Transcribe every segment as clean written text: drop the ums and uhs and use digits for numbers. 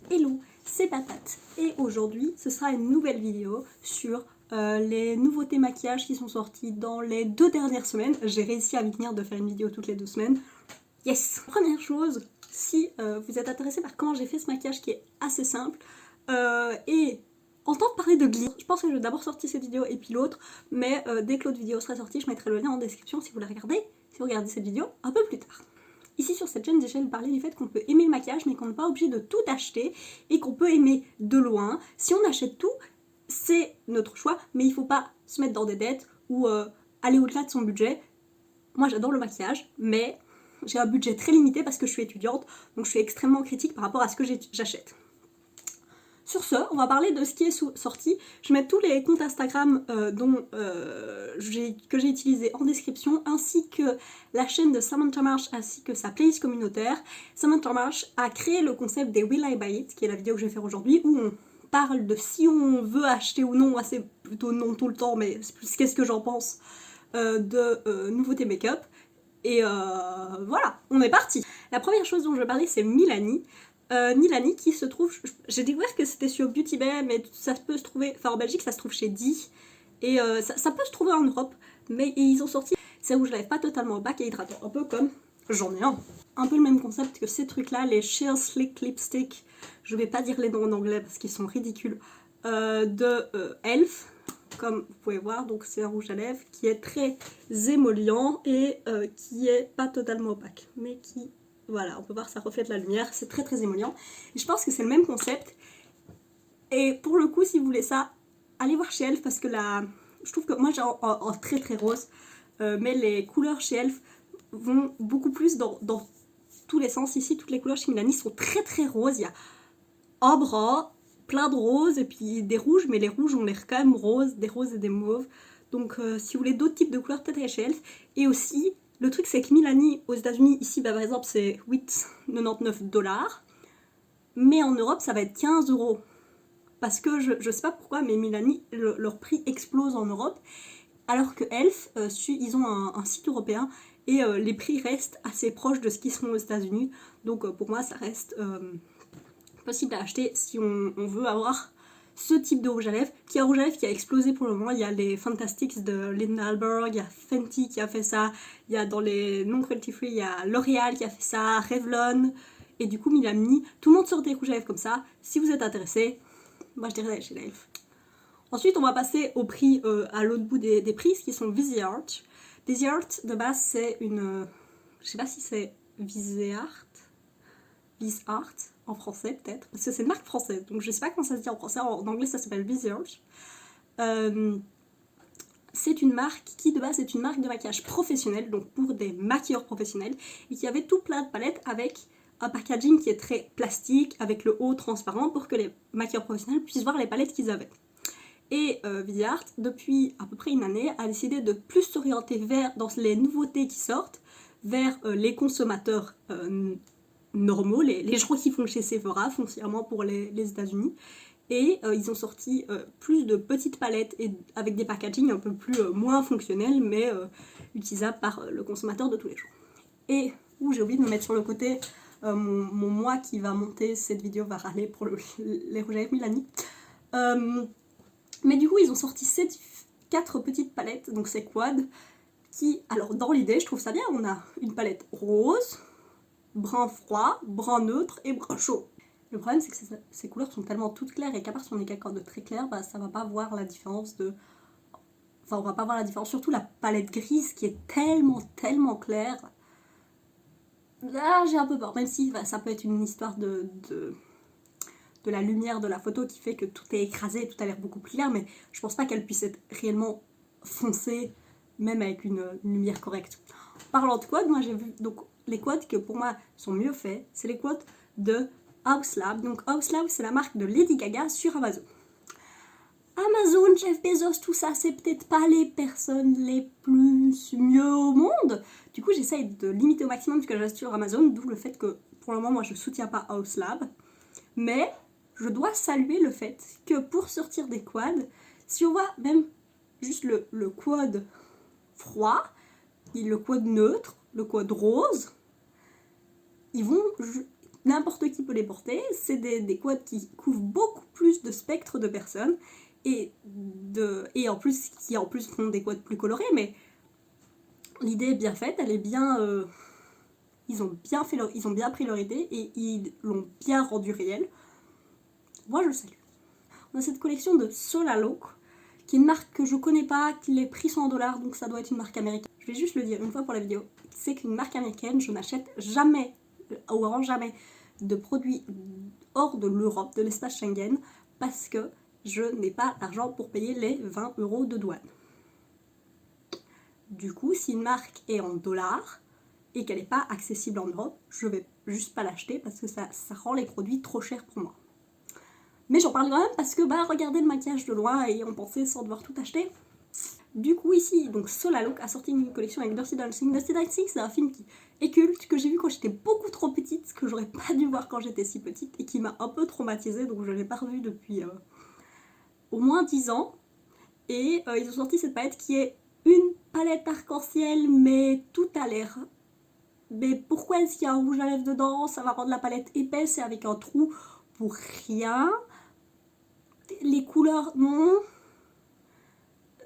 Hello, c'est Patate et aujourd'hui ce sera une nouvelle vidéo sur les nouveautés maquillage qui sont sorties dans les 2 dernières semaines. J'ai réussi à m'y tenir de faire une vidéo toutes les 2 semaines. Yes! Première chose, si vous êtes intéressé par comment j'ai fait ce maquillage qui est assez simple et entendre parler de glitter, je pense que je vais d'abord sortir cette vidéo et puis l'autre, mais dès que l'autre vidéo sera sortie, je mettrai le lien en description si vous la regardez, si vous regardez cette vidéo un peu plus tard. Ici sur cette chaîne, j'essaie de parler du fait qu'on peut aimer le maquillage mais qu'on n'est pas obligé de tout acheter et qu'on peut aimer de loin. Si on achète tout, c'est notre choix, mais il ne faut pas se mettre dans des dettes ou aller au-delà de son budget. Moi j'adore le maquillage, mais j'ai un budget très limité parce que je suis étudiante, donc je suis extrêmement critique par rapport à ce que j'achète. Sur ce, on va parler de ce qui est sorti. Je mets tous les comptes Instagram que j'ai utilisés en description, ainsi que la chaîne de Samantha Marsh, ainsi que sa playlist communautaire. Samantha Marsh a créé le concept des Will I Buy It, qui est la vidéo que je vais faire aujourd'hui, où on parle de si on veut acheter ou non. Moi c'est plutôt non tout le temps, mais c'est plus qu'est-ce que j'en pense de nouveautés make-up. Et voilà, on est parti. La première chose dont je vais parler, c'est Milani. Milani qui se trouve, j'ai découvert que c'était sur Beauty Bay, mais ça peut se trouver, enfin en Belgique ça se trouve chez Di, et ça peut se trouver en Europe, mais ils ont sorti, c'est rouge lèvres pas totalement opaque et hydratant, un peu comme j'en ai un. Un peu le même concept que ces trucs là, les Sheer Slick Lipstick, je vais pas dire les noms en anglais parce qu'ils sont ridicules, de Elf, comme vous pouvez voir, donc c'est un rouge à lèvres qui est très émollient et qui est pas totalement opaque, mais qui... Voilà, on peut voir ça reflète la lumière, c'est très très émollient. Et je pense que c'est le même concept. Et pour le coup, si vous voulez ça, allez voir chez Elf parce que je trouve que moi j'ai en très très rose, mais les couleurs chez Elf vont beaucoup plus dans tous les sens. Ici, toutes les couleurs chez Milani sont très très roses. Il y a un brun, plein de roses et puis des rouges, mais les rouges ont l'air quand même roses, des roses et des mauves. Donc si vous voulez d'autres types de couleurs, peut-être chez Elf. Et aussi, le truc c'est que Milani aux États-Unis, ici par exemple c'est 8,99$, mais en Europe ça va être 15€. Parce que je sais pas pourquoi, mais Milani, leur prix explose en Europe, alors que Elf, ils ont un site européen et les prix restent assez proches de ce qu'ils seront aux États-Unis. Donc pour moi ça reste possible à acheter si on veut avoir ce type de rouge à lèvres, qui est un rouge à lèvres qui a explosé pour le moment. Il y a les Fantastics de Linda Alberg, il y a Fenty qui a fait ça, il y a dans les non cruelty free, il y a L'Oréal qui a fait ça, Revlon, et du coup Milani, tout le monde sort des rouges à lèvres comme ça. Si vous êtes intéressé, moi je dirais d'aller chez Elf. Ensuite on va passer au prix, à l'autre bout des prix, qui sont Viseart. Viseart de base c'est une, je sais pas si c'est Viseart en français peut-être, parce que c'est une marque française, donc je sais pas comment ça se dit en français, en anglais ça s'appelle Viseart. C'est une marque qui de base est une marque de maquillage professionnel, donc pour des maquilleurs professionnels, et qui avait tout plein de palettes avec un packaging qui est très plastique, avec le haut transparent, pour que les maquilleurs professionnels puissent voir les palettes qu'ils avaient. Et Viseart, depuis à peu près une année, a décidé de plus s'orienter dans les nouveautés qui sortent, vers les consommateurs normaux, les gens qui font chez Sephora, foncièrement pour les États-Unis. Et ils ont sorti plus de petites palettes et avec des packaging un peu plus moins fonctionnels, mais utilisables par le consommateur de tous les jours. Et j'ai oublié de me mettre sur le côté, mon moi qui va monter cette vidéo va râler pour les rouges à lèvres Milani. Mais du coup ils ont sorti 4 petites palettes, donc c'est quad, qui, alors dans l'idée je trouve ça bien, on a une palette rose, brun froid, brun neutre et brun chaud. Le problème c'est que ces couleurs sont tellement toutes claires et qu'à part si on est quelqu'un de très clair, bah, ça va pas voir la différence de... Enfin on va pas voir la différence, surtout la palette grise qui est tellement claire. Là j'ai un peu peur, même si bah, ça peut être une histoire de la lumière de la photo qui fait que tout est écrasé, tout a l'air beaucoup plus clair, mais je pense pas qu'elle puisse être réellement foncée, même avec une lumière correcte. Parlant de quad, moi j'ai vu donc les quads que pour moi sont mieux faits, c'est les quads de Haus Lab. Donc Haus Lab c'est la marque de Lady Gaga sur Amazon. Amazon, Jeff Bezos, tout ça, c'est peut-être pas les personnes les plus mieux au monde. Du coup j'essaye de limiter au maximum ce que j'achète sur Amazon, d'où le fait que pour le moment moi je soutiens pas Haus Lab. Mais je dois saluer le fait que pour sortir des quads, si on voit même juste le quad froid, le quad neutre, le quad rose, ils vont n'importe qui peut les porter, c'est des quads qui couvrent beaucoup plus de spectre de personnes, et en plus, qui en plus font des quads plus colorés, mais l'idée est bien faite, elle est bien... ils ont bien pris leur idée, et ils l'ont bien rendu réel. Moi je le salue. On a cette collection de Solalook, qui est une marque que je connais pas, les prix sont en dollars, donc ça doit être une marque américaine. Je vais juste le dire une fois pour la vidéo, c'est qu'une marque américaine, je n'achète jamais, ou vraiment jamais, de produits hors de l'Europe, de l'espace Schengen, parce que je n'ai pas l'argent pour payer les 20 € de douane. Du coup, si une marque est en dollars et qu'elle n'est pas accessible en Europe, je vais juste pas l'acheter parce que ça rend les produits trop chers pour moi. Mais j'en parle quand même parce que regardez le maquillage de loin et on pensait sans devoir tout acheter. Du coup ici, donc Solalook a sorti une collection avec Dirty Dancing. Dirty Dancing, c'est un film qui est culte, que j'ai vu quand j'étais beaucoup trop petite, que j'aurais pas dû voir quand j'étais si petite, et qui m'a un peu traumatisée, donc je l'ai pas revu depuis au moins 10 ans. Et ils ont sorti cette palette qui est une palette arc-en-ciel, mais tout a l'air... Mais pourquoi est-ce qu'il y a un rouge à lèvres dedans? Ça va rendre la palette épaisse et avec un trou pour rien. Les couleurs, non.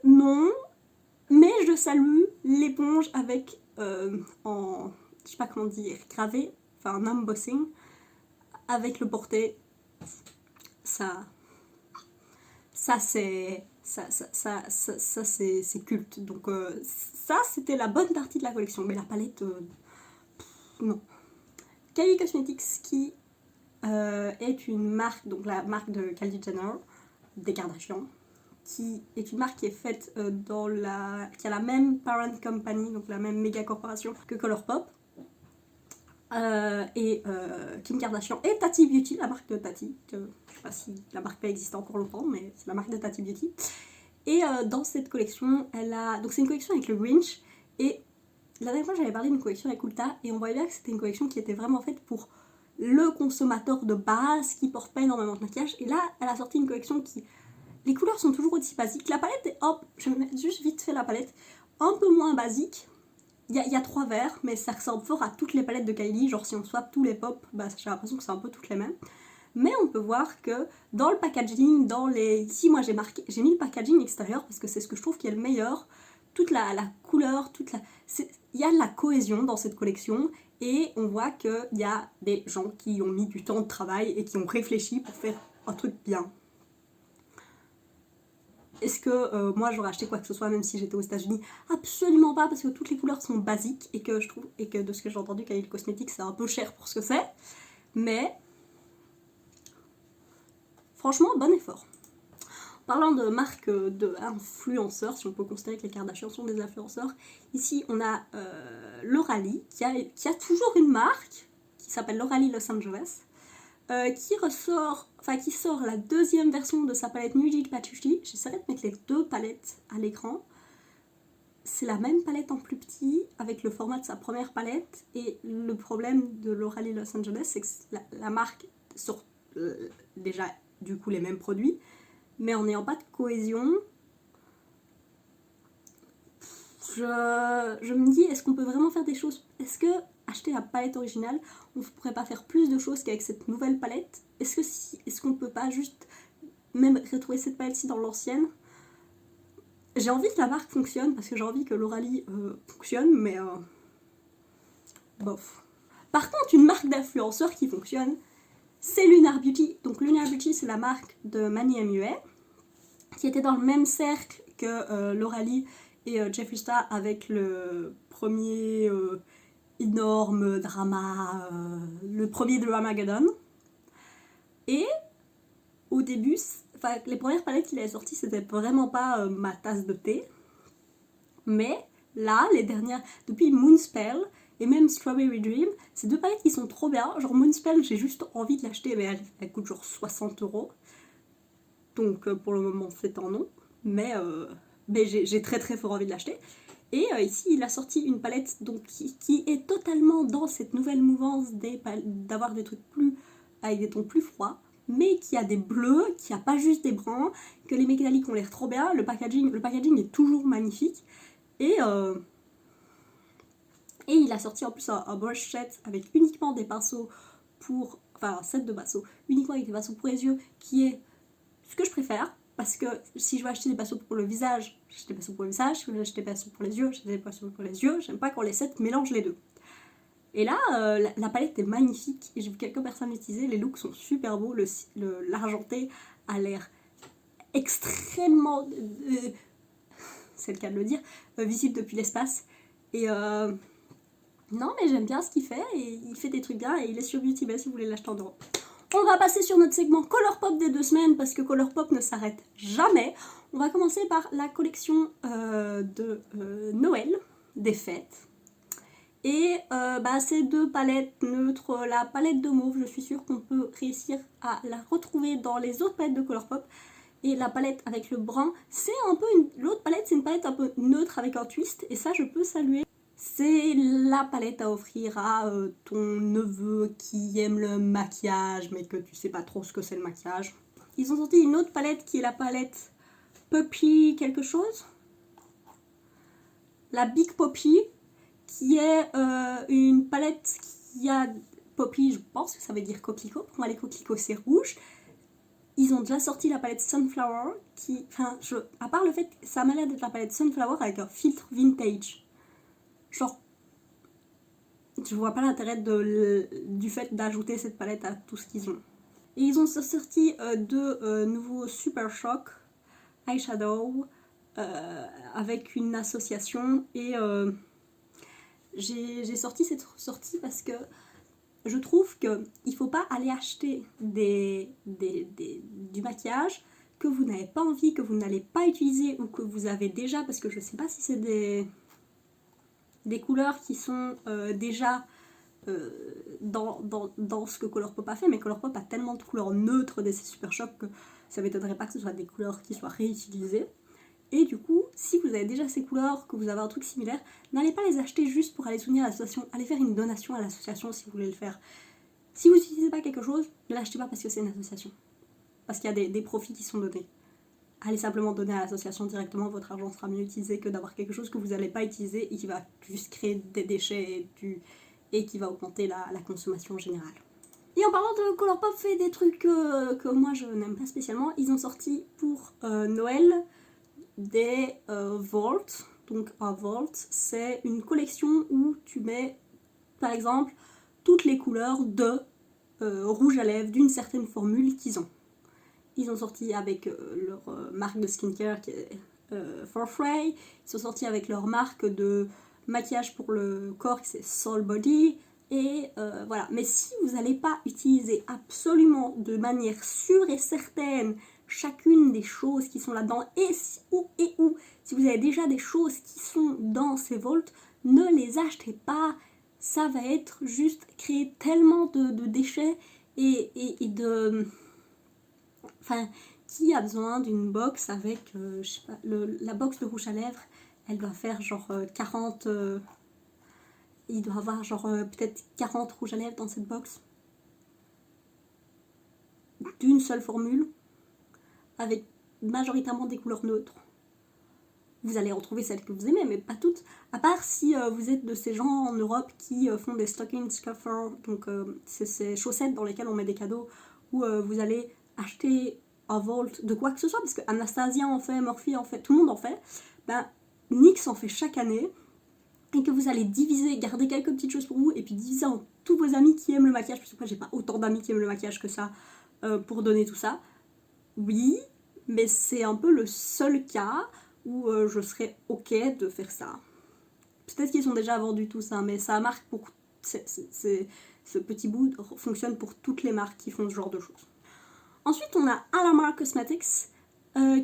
Non. Mais je salue l'éponge avec je sais pas comment dire, gravé, enfin un embossing avec le porté. Ça c'est culte. Donc ça c'était la bonne partie de la collection, mais la palette non. Kylie Cosmetics qui est une marque, donc la marque de Kylie Jenner, des Kardashians, qui est une marque qui est faite qui a la même parent company, donc la même méga corporation que Colourpop, et Kim Kardashian et Tati Beauty, la marque de Tati, je sais pas si la marque peut exister encore longtemps, mais c'est la marque de Tati Beauty. Et dans cette collection, donc c'est une collection avec le Grinch, et la dernière fois j'avais parlé d'une collection avec Ulta, et on voyait bien que c'était une collection qui était vraiment faite pour le consommateur de base qui porte pas énormément de maquillage, et là elle a sorti une collection qui... Les couleurs sont toujours aussi basiques. La palette est, hop, je vais mettre juste vite fait la palette, un peu moins basique. Il y a 3 verres, mais ça ressemble fort à toutes les palettes de Kylie. Genre si on swap tous les pop, j'ai l'impression que c'est un peu toutes les mêmes. Mais on peut voir que dans le packaging, ici moi j'ai mis le packaging extérieur parce que c'est ce que je trouve qui est le meilleur. Toute la couleur, il y a de la cohésion dans cette collection. Et on voit qu'il y a des gens qui ont mis du temps de travail et qui ont réfléchi pour faire un truc bien. Est-ce que moi j'aurais acheté quoi que ce soit même si j'étais aux États-Unis? Absolument pas, parce que toutes les couleurs sont basiques et que je trouve, et que de ce que j'ai entendu, Kylie Cosmetics c'est un peu cher pour ce que c'est. Mais franchement, bon effort. Parlant de marques d'influenceurs, si on peut considérer que les Kardashians sont des influenceurs, ici on a L'Oralie qui a toujours une marque qui s'appelle L'Oralie Los Angeles. Qui sort la deuxième version de sa palette Nude Patchouli. J'essaierai de mettre les 2 palettes à l'écran. C'est la même palette en plus petit, avec le format de sa première palette. Et le problème de L'Oralie Los Angeles, c'est que la marque sort déjà du coup les mêmes produits, mais en n'ayant pas de cohésion. Je me dis, est-ce qu'on peut vraiment faire des choses? Est-ce que acheter la palette originale, on ne pourrait pas faire plus de choses qu'avec cette nouvelle palette? Est-ce qu'on peut pas juste même retrouver cette palette-ci dans l'ancienne? J'ai envie que la marque fonctionne, parce que j'ai envie que l'Oralie fonctionne, mais bof. Par contre, une marque d'influenceur qui fonctionne, c'est Lunar Beauty. Donc Lunar Beauty, c'est la marque de Manny MUA, qui était dans le même cercle que l'Oralie et Jeffree Star, avec le premier énorme drama, le premier Dramageddon. Et au début, les premières palettes qu'il avait sorties, c'était vraiment pas ma tasse de thé. Mais là, les dernières, depuis Moonspell et même Strawberry Dream, c'est 2 palettes qui sont trop bien. Genre Moonspell, j'ai juste envie de l'acheter, mais elle coûte genre 60 €. Donc pour le moment, c'est en non. Mais j'ai très très fort envie de l'acheter. Et ici, il a sorti une palette donc, qui est totalement dans cette nouvelle mouvance d'avoir des trucs avec des tons plus froids, mais qui a des bleus, qui a pas juste des bruns, que les métalliques ont l'air trop bien. Le packaging est toujours magnifique. Et il a sorti en plus un brush set avec uniquement des pinceaux pour, enfin un set de pinceaux uniquement avec des pinceaux pour les yeux, qui est ce que je préfère, parce que si je veux acheter des pinceaux pour le visage, j'achète des pinceaux pour le visage, si je veux acheter des pinceaux pour les yeux, j'achète des pinceaux pour les yeux, j'aime pas quand les sets mélangent les deux. Et là, la palette est magnifique, et j'ai vu quelques personnes l'utiliser, les looks sont super beaux, l'argenté a l'air extrêmement, c'est le cas de le dire, visible depuis l'espace, et non mais j'aime bien ce qu'il fait, et il fait des trucs bien, et il est sur Beauty Bay si vous voulez l'acheter en Europe. On va passer sur notre segment Colourpop des 2 semaines, parce que Colourpop ne s'arrête jamais. On va commencer par la collection de Noël, des fêtes. Et ces 2 palettes neutres, la palette de mauve, je suis sûre qu'on peut réussir à la retrouver dans les autres palettes de Colourpop. Et la palette avec le brun, c'est un peu l'autre palette, c'est une palette un peu neutre avec un twist, et ça je peux saluer. C'est la palette à offrir à ton neveu qui aime le maquillage, mais que tu sais pas trop ce que c'est le maquillage. Ils ont sorti une autre palette qui est la palette Poppy quelque chose. La Big Poppy, qui est une palette qui a Poppy, je pense que ça veut dire coquelicot. Pour moi les coquelicots c'est rouge. Ils ont déjà sorti la palette Sunflower, qui, enfin, à part le fait que ça m'a l'air d'être la palette Sunflower avec un filtre vintage. Genre, je vois pas l'intérêt du fait d'ajouter cette palette à tout ce qu'ils ont. Et ils ont sorti 2 nouveaux Super Shock eyeshadow avec une association, et j'ai sorti cette sortie parce que je trouve qu'il faut pas aller acheter du maquillage que vous n'avez pas envie, que vous n'allez pas utiliser ou que vous avez déjà, parce que je sais pas si c'est des couleurs qui sont déjà dans ce que Colourpop a fait, mais Colourpop a tellement de couleurs neutres de ces Super Shock que ça m'étonnerait pas que ce soit des couleurs qui soient réutilisées. Et du coup, si vous avez déjà ces couleurs, que vous avez un truc similaire, n'allez pas les acheter juste pour aller soutenir l'association, allez faire une donation à l'association si vous voulez le faire. Si vous n'utilisez pas quelque chose, ne l'achetez pas parce que c'est une association, parce qu'il y a des profits qui sont donnés. Allez simplement donner à l'association directement, votre argent sera mieux utilisé que d'avoir quelque chose que vous n'allez pas utiliser et qui va juste créer des déchets et qui va augmenter la consommation générale. Et en parlant de Colourpop fait des trucs que moi je n'aime pas spécialement, ils ont sorti pour Noël des Vault. Donc un Vault, c'est une collection où tu mets par exemple toutes les couleurs de rouge à lèvres d'une certaine formule qu'ils ont. Ils ont sorti avec leur marque de skincare qui est Forfray. Ils sont sortis avec leur marque de maquillage pour le corps qui c'est Soul Body. Et voilà. Mais si vous n'allez pas utiliser absolument de manière sûre et certaine chacune des choses qui sont là-dedans, et si vous avez déjà des choses qui sont dans ces vaults, ne les achetez pas. Ça va être juste créer tellement de déchets et de... Enfin, qui a besoin d'une box avec, je sais pas, la box de rouge à lèvres, elle doit faire genre 40... il doit avoir genre peut-être 40 rouges à lèvres dans cette box. D'une seule formule, avec majoritairement des couleurs neutres. Vous allez retrouver celles que vous aimez, mais pas toutes. À part si vous êtes de ces gens en Europe qui font des stocking stuffers, donc c'est ces chaussettes dans lesquelles on met des cadeaux, où vous allez acheter un vault de quoi que ce soit, parce que Anastasia en fait, Morphe en fait, tout le monde en fait. Ben, NYX en fait chaque année, et que vous allez diviser, garder quelques petites choses pour vous, et puis diviser en tous vos amis qui aiment le maquillage, parce que moi j'ai pas autant d'amis qui aiment le maquillage que ça, pour donner tout ça. Oui, mais c'est un peu le seul cas où je serais ok de faire ça. Peut-être qu'ils ont déjà vendu tout ça, mais ça marque pour... ce petit bout fonctionne pour toutes les marques qui font ce genre de choses. Ensuite, on a Alamar Cosmetics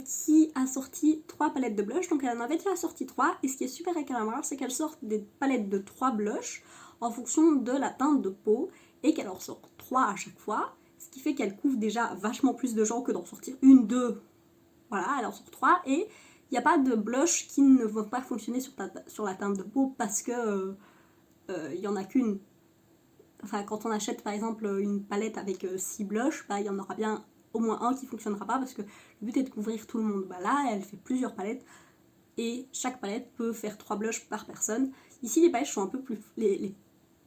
qui a sorti 3 palettes de blush. Donc elle en avait déjà sorti 3. Et ce qui est super avec Alamar, c'est qu'elle sort des palettes de 3 blushs en fonction de la teinte de peau et qu'elle en sort 3 à chaque fois. Ce qui fait qu'elle couvre déjà vachement plus de gens que d'en sortir une, deux. Voilà, elle en sort 3 et il n'y a pas de blush qui ne vont pas fonctionner sur la teinte de peau parce que il n'y en a qu'une. Enfin, quand on achète par exemple une palette avec 6 blushs, bah, il y en aura bien au moins un qui ne fonctionnera pas parce que le but est de couvrir tout le monde. Bah, là, elle fait plusieurs palettes et chaque palette peut faire 3 blushs par personne. Ici, les palettes sont un peu plus... Les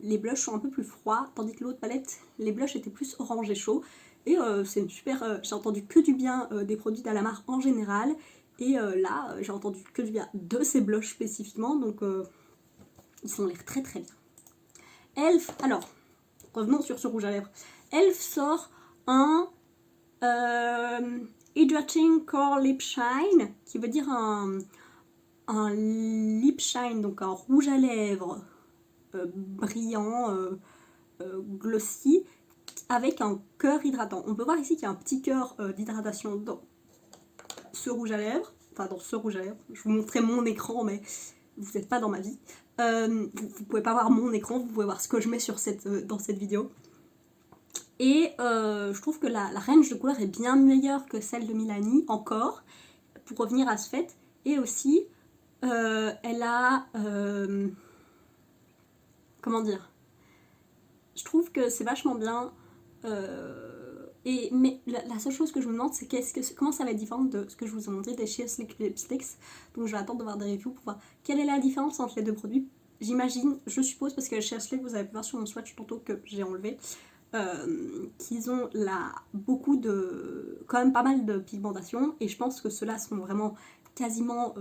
les blushs sont un peu plus froids, tandis que l'autre palette, les blushs étaient plus orange et chaud. Et c'est une super... j'ai entendu que du bien des produits d'Alamar en général. Et là, j'ai entendu que du bien de ces blushs spécifiquement, donc ils ont l'air très très bien. Elf, alors, revenons sur ce rouge à lèvres. Elf sort un Hydrating Core Lip Shine, qui veut dire un lip shine, donc un rouge à lèvres brillant, glossy, avec un cœur hydratant. On peut voir ici qu'il y a un petit cœur d'hydratation dans ce rouge à lèvres, enfin dans ce rouge à lèvres. Je vous montrais mon écran, mais vous n'êtes pas dans ma vie. Vous pouvez pas voir mon écran, vous pouvez voir ce que je mets sur dans cette vidéo. Et je trouve que la range de couleurs est bien meilleure que celle de Milani, encore, pour revenir à ce fait. Et aussi, elle a... comment dire, je trouve que c'est vachement bien. Mais la seule chose que je me demande, c'est comment ça va être différent de ce que je vous ai montré des Sheer Slick Lipsticks. Donc je vais attendre de voir des reviews pour voir quelle est la différence entre les deux produits. J'imagine, je suppose, parce que les Sheer Slick, vous avez pu voir sur mon swatch tantôt que j'ai enlevé, qu'ils ont là quand même pas mal de pigmentation, et je pense que ceux-là sont vraiment quasiment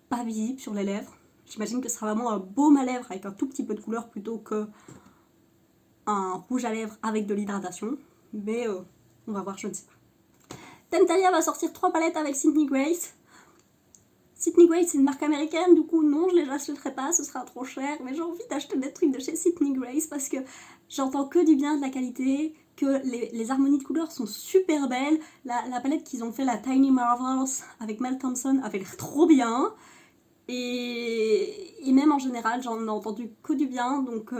pas visibles sur les lèvres. J'imagine que ce sera vraiment un baume à lèvres avec un tout petit peu de couleur plutôt que un rouge à lèvres avec de l'hydratation, mais on va voir, je ne sais pas. Temptalia va sortir 3 palettes avec Sydney Grace. Sydney Grace, c'est une marque américaine, du coup non, je les achèterai pas, ce sera trop cher, mais j'ai envie d'acheter des trucs de chez Sydney Grace parce que j'entends que du bien de la qualité, que les harmonies de couleurs sont super belles. La palette qu'ils ont fait, la Tiny Marvels avec Mel Thompson, avait l'air trop bien. Et même en général, j'en ai entendu que du bien, donc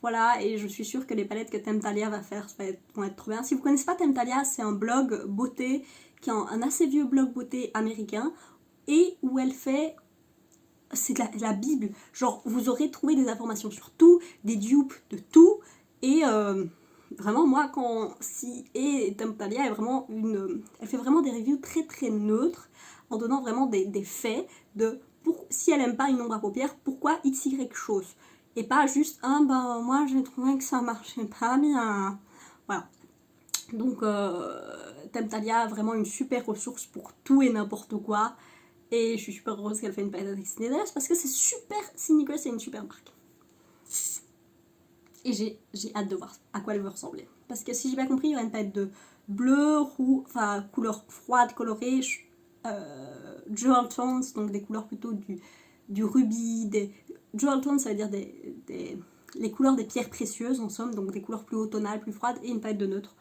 voilà, et je suis sûre que les palettes que Temptalia va faire vont être trop bien. Si vous ne connaissez pas Temptalia, c'est un blog beauté, qui est un assez vieux blog beauté américain, et où elle fait... c'est la bible, genre vous aurez trouvé des informations sur tout, des dupes de tout, et vraiment moi et Temptalia est vraiment elle fait vraiment des reviews très très neutres, en donnant vraiment des faits de si elle aime pas une ombre à paupières, pourquoi XY chose, et pas juste moi j'ai trouvé que ça marchait pas bien, voilà. Donc Temptalia a vraiment une super ressource pour tout et n'importe quoi. Et je suis super heureuse qu'elle fait une palette avec Sydney Grace parce que c'est super. Sydney Grace, c'est une super marque. Et j'ai hâte de voir à quoi elle veut ressembler. Parce que si j'ai bien compris, il y aura une palette de bleu, rouge, enfin couleurs froides, colorées, jewel tones, donc des couleurs plutôt du rubis, jewel tones, ça veut dire les couleurs des pierres précieuses en somme, donc des couleurs plus automnales, plus froides, et une palette de neutres.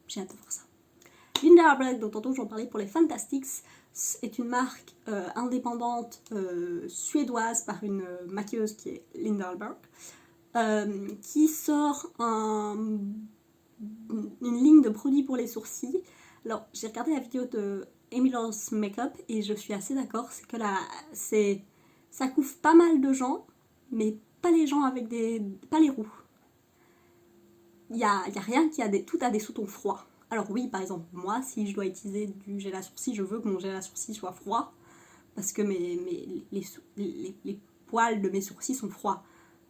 J'ai hâte de voir ça. Linda Albrecht, dont tantôt j'en parlais pour les Fantastics, est une marque indépendante suédoise par une maquilleuse qui est Linda Albrecht, qui sort une ligne de produits pour les sourcils. Alors j'ai regardé la vidéo de Emily's Makeup et je suis assez d'accord, c'est que ça couvre pas mal de gens, mais pas les gens avec pas les roux. Il y a rien tout a des sous-tons froids. Alors oui, par exemple, moi, si je dois utiliser du gel à sourcils, je veux que mon gel à sourcils soit froid, parce que les poils de mes sourcils sont froids.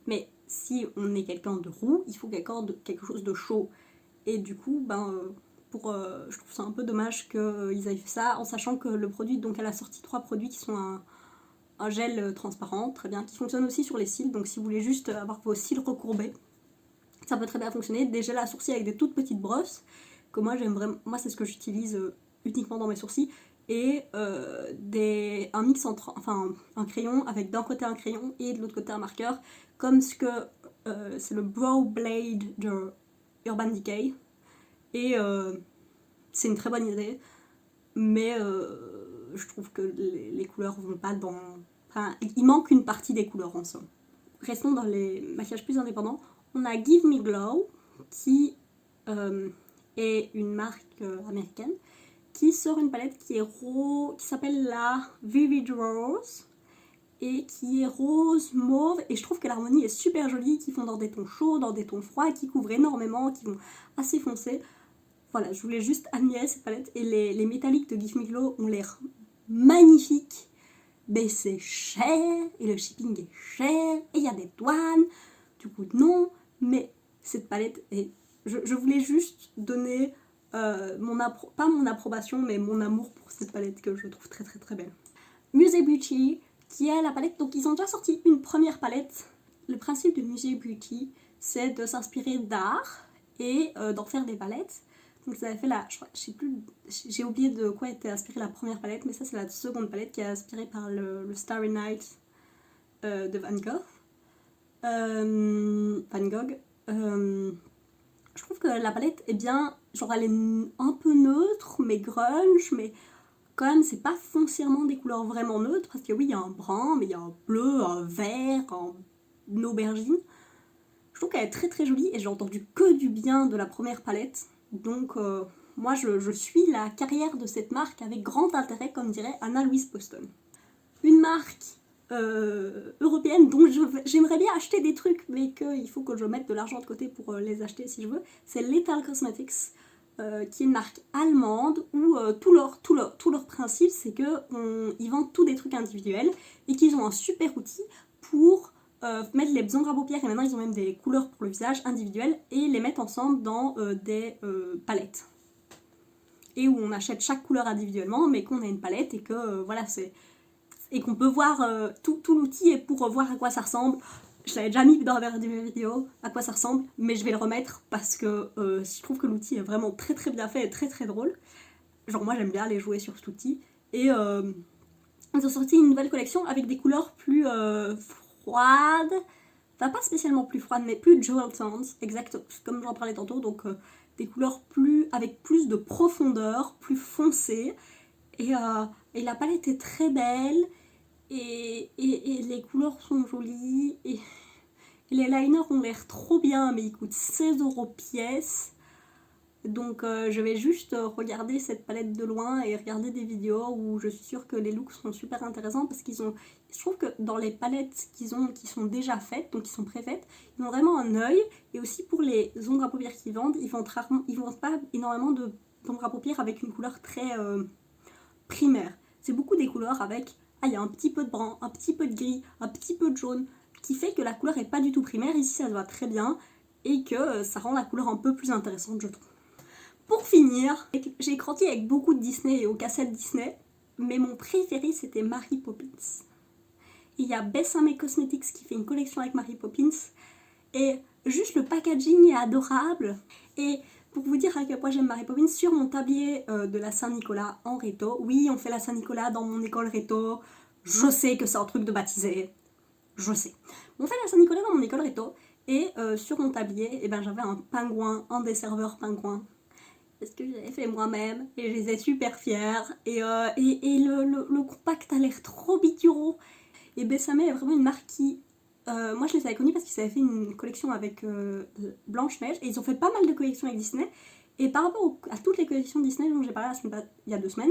Mais si on est quelqu'un de roux, il faut quelque chose de chaud. Et du coup, je trouve ça un peu dommage qu'ils aient fait ça, en sachant que le produit, donc elle a sorti 3 produits qui sont un gel transparent, très bien, qui fonctionne aussi sur les cils, donc si vous voulez juste avoir vos cils recourbés, ça peut très bien fonctionner. Des gels à sourcils avec des toutes petites brosses, que moi j'aime vraiment, moi c'est ce que j'utilise uniquement dans mes sourcils, et un mix entre, un crayon avec d'un côté un crayon et de l'autre côté un marqueur, comme ce que c'est le Brow Blade de Urban Decay, et c'est une très bonne idée, mais je trouve que les couleurs vont pas dans... il manque une partie des couleurs en somme. Restons dans les maquillages plus indépendants. On a Give Me Glow, qui est une marque américaine, qui sort une palette qui s'appelle la Vivid Rose, et qui est rose mauve, et je trouve que l'harmonie est super jolie, qui font dans des tons chauds, dans des tons froids, qui couvrent énormément, qui vont assez foncés. Voilà, je voulais juste admirer cette palette, et les métalliques de Give Me Glow ont l'air magnifiques. mais c'est cher, et le shipping est cher, et il y a des douanes, du coup non, mais cette palette est... Je voulais juste donner pas mon approbation, mais mon amour pour cette palette que je trouve très très très belle. Musée Beauty, qui est la palette, donc ils ont déjà sorti une première palette. Le principe de Musée Beauty, c'est de s'inspirer d'art et d'en faire des palettes. Donc ça avait fait je sais plus, j'ai oublié de quoi était inspirée la première palette, mais ça c'est la seconde palette qui est inspirée par le Starry Night de Van Gogh. Je trouve que la palette est bien, genre elle est un peu neutre, mais grunge, mais quand même c'est pas foncièrement des couleurs vraiment neutres, parce que oui il y a un brun, mais il y a un bleu, un vert, un aubergine. Je trouve qu'elle est très très jolie et j'ai entendu que du bien de la première palette, donc moi je suis la carrière de cette marque avec grand intérêt, comme dirait Anna Louise Poston. Une marque européenne dont j'aimerais bien acheter des trucs, mais qu'il faut que je mette de l'argent de côté pour les acheter si je veux, c'est Lethal Cosmetics, qui est une marque allemande où tout leur principe c'est qu'ils vendent tous des trucs individuels et qu'ils ont un super outil pour mettre les ombres à paupières, et maintenant ils ont même des couleurs pour le visage individuelles et les mettre ensemble dans des palettes. Et où on achète chaque couleur individuellement, mais qu'on a une palette et que voilà, et qu'on peut voir tout l'outil est pour voir à quoi ça ressemble. Je l'avais déjà mis dans mes vidéos à quoi ça ressemble, mais je vais le remettre parce que je trouve que l'outil est vraiment très très bien fait et très très drôle. Genre moi j'aime bien aller jouer sur cet outil. Et ils ont sorti une nouvelle collection avec des couleurs plus froides. Enfin pas spécialement plus froides, mais plus jewel tones, exact, comme j'en parlais tantôt. Donc des couleurs avec plus de profondeur, plus foncées. Et la palette est très belle. Et les couleurs sont jolies et les liners ont l'air trop bien, mais ils coûtent 16€ pièce. Donc je vais juste regarder cette palette de loin et regarder des vidéos où je suis sûre que les looks sont super intéressants, parce je trouve que dans les palettes qui sont déjà faites, donc qui sont préfaites, ils ont vraiment un œil. Et aussi pour les ombres à paupières qu'ils vendent, ils vendent pas énormément d'ombres à paupières avec une couleur très primaire. C'est beaucoup des couleurs avec il y a un petit peu de brun, un petit peu de gris, un petit peu de jaune, qui fait que la couleur est pas du tout primaire. Ici ça se voit très bien et que ça rend la couleur un peu plus intéressante, je trouve. Pour finir, j'ai grandi avec beaucoup de Disney et aux cassettes Disney, mais mon préféré c'était Mary Poppins. Il y a Besame Cosmetics qui fait une collection avec Mary Poppins et juste le packaging est adorable. Et pour vous dire à quel point j'aime Mary Poppins, sur mon tablier de la Saint-Nicolas en réto, oui on fait la Saint-Nicolas dans mon école réto, je sais que c'est un truc de baptisé, je sais. On fait la Saint-Nicolas dans mon école réto, et sur mon tablier, j'avais un pingouin, un des serveurs pingouins, parce que j'avais fait moi-même, et je les ai super fiers, et le compact a l'air trop bituro. Et Besame est vraiment une marque qui... moi je les avais connus parce qu'ils avaient fait une collection avec Blanche-Neige, et ils ont fait pas mal de collections avec Disney, et par rapport à toutes les collections Disney dont j'ai parlé il y a 2 semaines,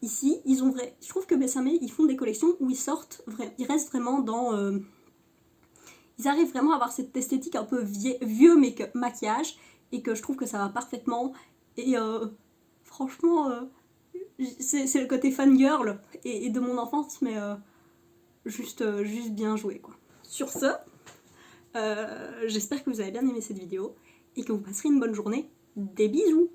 ici je trouve que Besame ils font des collections où ils restent vraiment dans ils arrivent vraiment à avoir cette esthétique un peu vieux maquillage, et que je trouve que ça va parfaitement. Et franchement c'est le côté fangirl et de mon enfance, mais juste bien joué quoi. Sur ce, j'espère que vous avez bien aimé cette vidéo et que vous passerez une bonne journée. Des bisous!